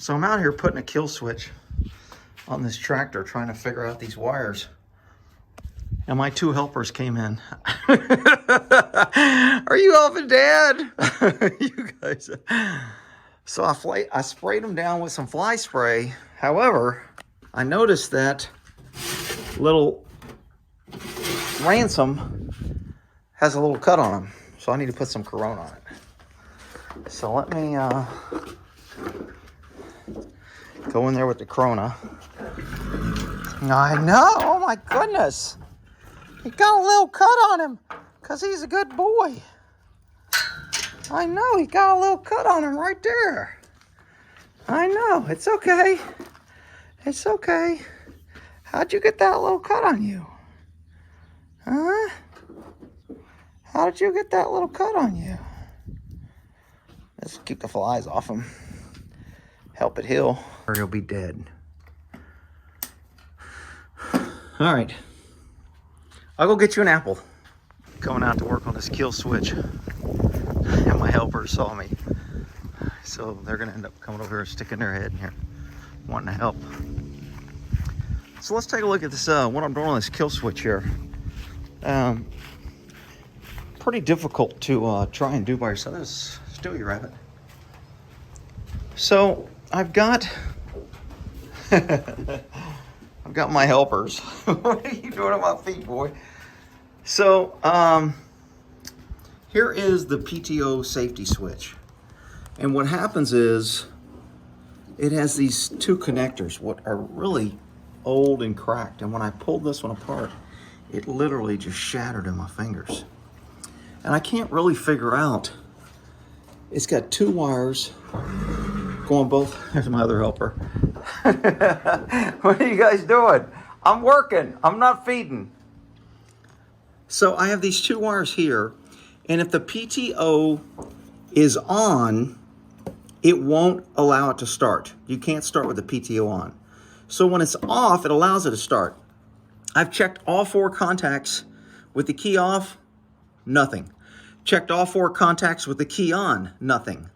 So I'm out here putting a kill switch on this tractor trying to figure out these wires. And my two helpers came in. Are you up and dead? You guys. So I sprayed them down with some fly spray. However, I noticed that little ransom has a little cut on him. So I need to put some Corona on it. So let me go in there with the Corona. I know, oh my goodness. He got a little cut on him because he's a good boy. I know, he got a little cut on him right there. I know, it's okay. It's okay. How'd you get that little cut on you? Huh? How did you get that little cut on you? Let's keep the flies off him. Help it heal, or he'll be dead. All right. I'll go get you an apple. Coming out to work on this kill switch. And my helpers saw me. So they're gonna end up coming over here, sticking their head in here, wanting to help. So let's take a look at this, what I'm doing on this kill switch here. Pretty difficult to try and do by yourself. This is Stewie Rabbit. So I've got I've got my helpers. What are you doing on my feet, boy? So here is the PTO safety switch. And what happens is it has these two connectors, what are really old and cracked. And when I pulled this one apart, it literally just shattered in my fingers. And I can't really figure out. It's got two wires going both. There's my other helper. What are you guys doing? I'm working. I'm not feeding. So I have these two wires here. And if the PTO is on, it won't allow it to start. You can't start with the PTO on. So when it's off, it allows it to start. I've checked all four contacts with the key off, nothing. Checked all four contacts with the key on, nothing.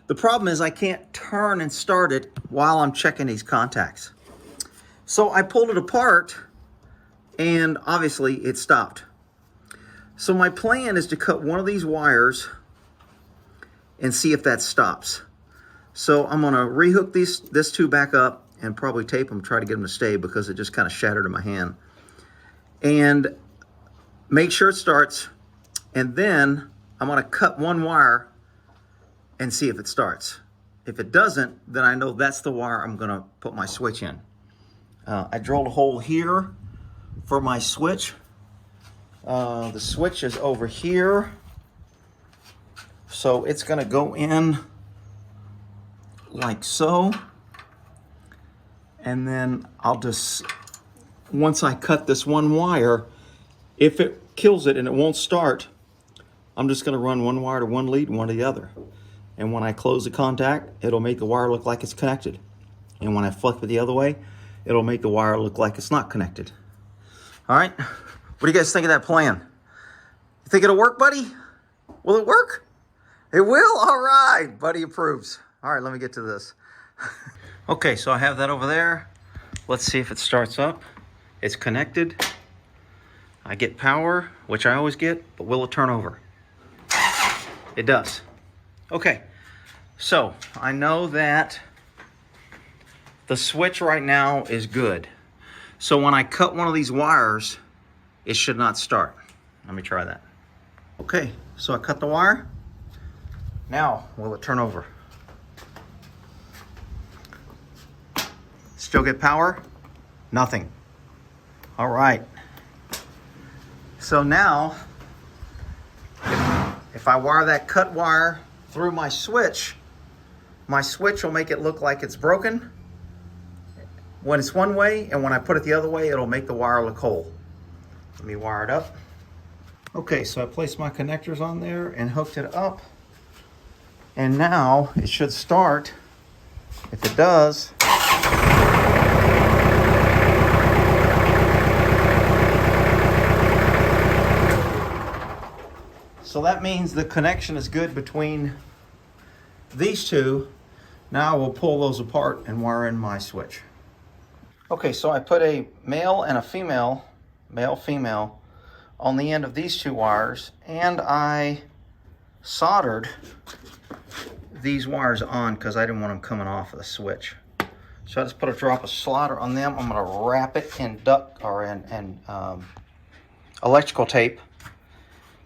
The problem is I can't turn and start it while I'm checking these contacts. So I pulled it apart and obviously it stopped. So my plan is to cut one of these wires and see if that stops. So I'm gonna rehook this two back up and probably tape them, try to get them to stay because it just kind of shattered in my hand. And make sure it starts. And then I'm gonna cut one wire and see if it starts. If it doesn't, then I know that's the wire I'm gonna put my switch in. I drilled a hole here for my switch. The switch is over here. So it's gonna go in like so. And then I'll just, once I cut this one wire, if it kills it and it won't start, I'm just gonna run one wire to one lead and one to the other. And when I close the contact, it'll make the wire look like it's connected. And when I flip it the other way, it'll make the wire look like it's not connected. All right, what do you guys think of that plan? You think it'll work, buddy? Will it work? It will, all right, buddy approves. All right, let me get to this. Okay, so I have that over there. Let's see if it starts up. It's connected. I get power, which I always get, but will it turn over? It does. Okay, so I know that the switch right now is good. So when I cut one of these wires, it should not start. Let me try that. Okay, so I cut the wire. Now, will it turn over? Still get power? Nothing. All right. So now, if I wire that cut wire through my switch will make it look like it's broken when it's one way, and when I put it the other way, it'll make the wire look whole. Let me wire it up. Okay, so I placed my connectors on there and hooked it up. And now it should start. If it does, so that means the connection is good between these two. Now we'll pull those apart and wire in my switch. Okay, so I put a male and a female, male-female, on the end of these two wires, and I soldered these wires on because I didn't want them coming off of the switch. So I just put a drop of solder on them. I'm going to wrap it in electrical tape,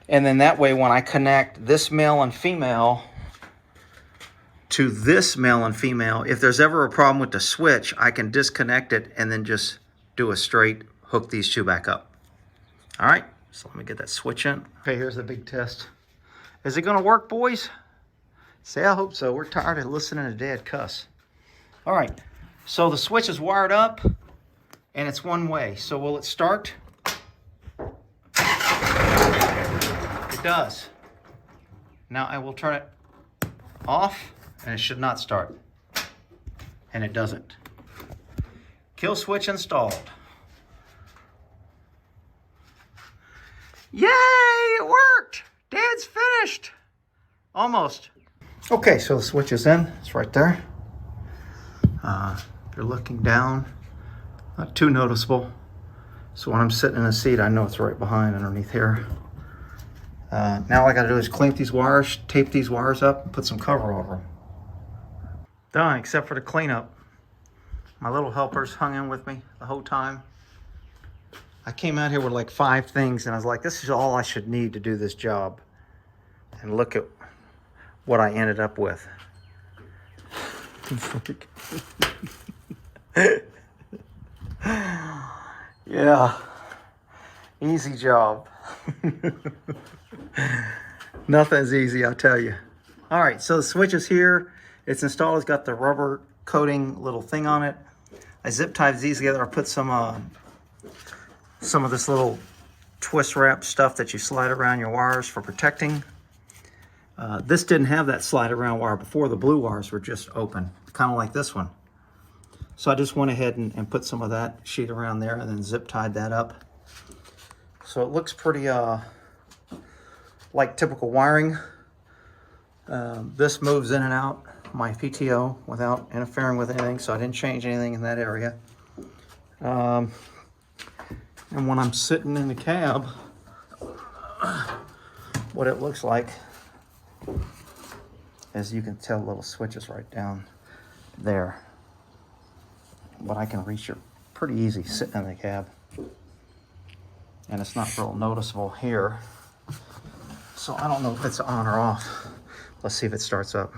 and then that way when I connect this male and female to this male and female, if there's ever a problem with the switch, I can disconnect it and then just do a straight hook these two back up. All right, so let me get that switch in. Okay, here's the big test. Is it gonna work, boys? Say, I hope so. We're tired of listening to Dad cuss. All right, so the switch is wired up and it's one way. So will it start? It does. Now I will turn it off and it should not start. And it doesn't. Kill switch installed. Yay, it worked! Dad's finished. Almost. Okay, so the switch is in. It's right there. If you're looking down, not too noticeable. So when I'm sitting in the seat, I know it's right behind underneath here. Now all I gotta do is clamp these wires, tape these wires up, and put some cover over them. Done, except for the cleanup. My little helpers hung in with me the whole time. I came out here with like 5 things and I was like, this is all I should need to do this job. And look at what I ended up with. Yeah, easy job. Nothing's easy, I'll tell you. All right, so the switch is here. It's installed. It's got the rubber coating little thing on it. I zip tied these together. I put some of this little twist wrap stuff that you slide around your wires for protecting. This didn't have that slide around wire before. The blue wires were just open, kind of like this one. So I just went ahead and put some of that sheet around there and then zip tied that up. So it looks pretty like typical wiring. This moves in and out my PTO without interfering with anything, so I didn't change anything in that area. And when I'm sitting in the cab, what it looks like, as you can tell, little switches right down there. But I can reach it pretty easy sitting in the cab. And it's not real noticeable here. So I don't know if it's on or off. Let's see if it starts up.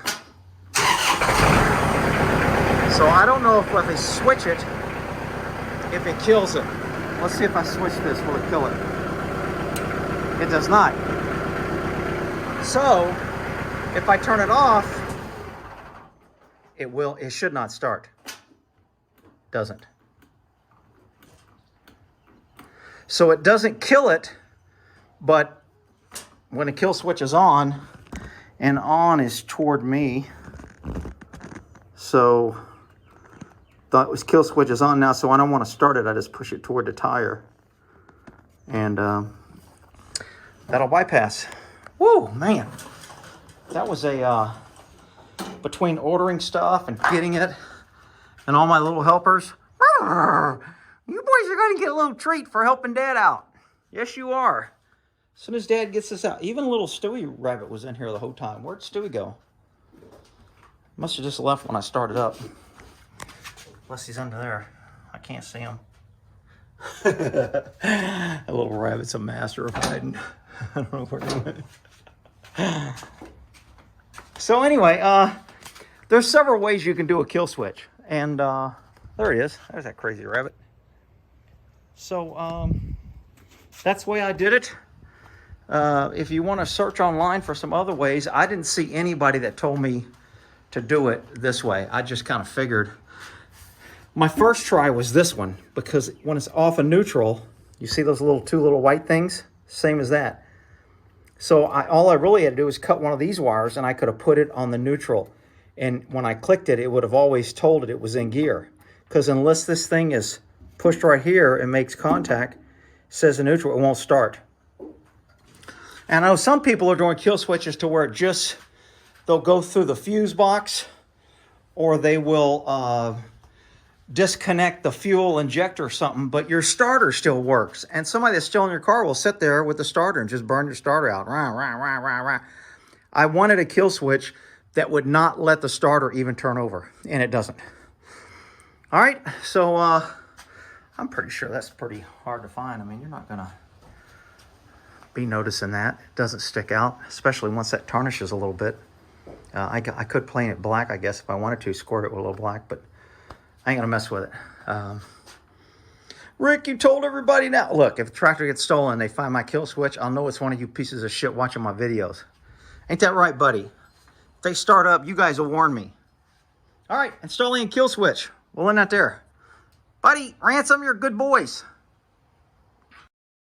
So I don't know if I switch it, if it kills it. Let's see if I switch this, will it kill it? It does not. So if I turn it off, it should not start. Doesn't. So it doesn't kill it, but when the kill switch is on, and on is toward me, so the kill switch is on now, so I don't want to start it. I just push it toward the tire, and that'll bypass. Whoa, man, that was a between ordering stuff and getting it, and all my little helpers. You boys are going to get a little treat for helping Dad out. Yes, you are. As soon as Dad gets this out, even little Stewie Rabbit was in here the whole time. Where'd Stewie go? Must have just left when I started up. Unless he's under there. I can't see him. That little rabbit's a master of hiding. I don't know where he went. So anyway, there's several ways you can do a kill switch. And there he is. There's that crazy rabbit. So that's the way I did it. If you want to search online for some other ways, I didn't see anybody that told me to do it this way. I just kind of figured. My first try was this one, because when it's off of neutral, you see those two little white things? Same as that. So all I really had to do was cut one of these wires, and I could have put it on the neutral. And when I clicked it, it would have always told it was in gear. Because unless this thing is pushed right here and makes contact, says in neutral, it won't start. And I know some people are doing kill switches to where they'll go through the fuse box or they will disconnect the fuel injector or something, but your starter still works. And somebody that's still in your car will sit there with the starter and just burn your starter out. Rah, rah, rah, rah, rah. I wanted a kill switch that would not let the starter even turn over, and it doesn't. All right, so I'm pretty sure that's pretty hard to find. I mean, you're not going to be noticing that. It doesn't stick out, especially once that tarnishes a little bit. I could paint it black, I guess, if I wanted to, squirt it with a little black, but I ain't going to mess with it. Rick, you told everybody now. Look, if a tractor gets stolen and they find my kill switch, I'll know it's one of you pieces of shit watching my videos. Ain't that right, buddy? If they start up, you guys will warn me. All right, installing a kill switch. We'll end that there. Buddy, Ransom, you're good boys.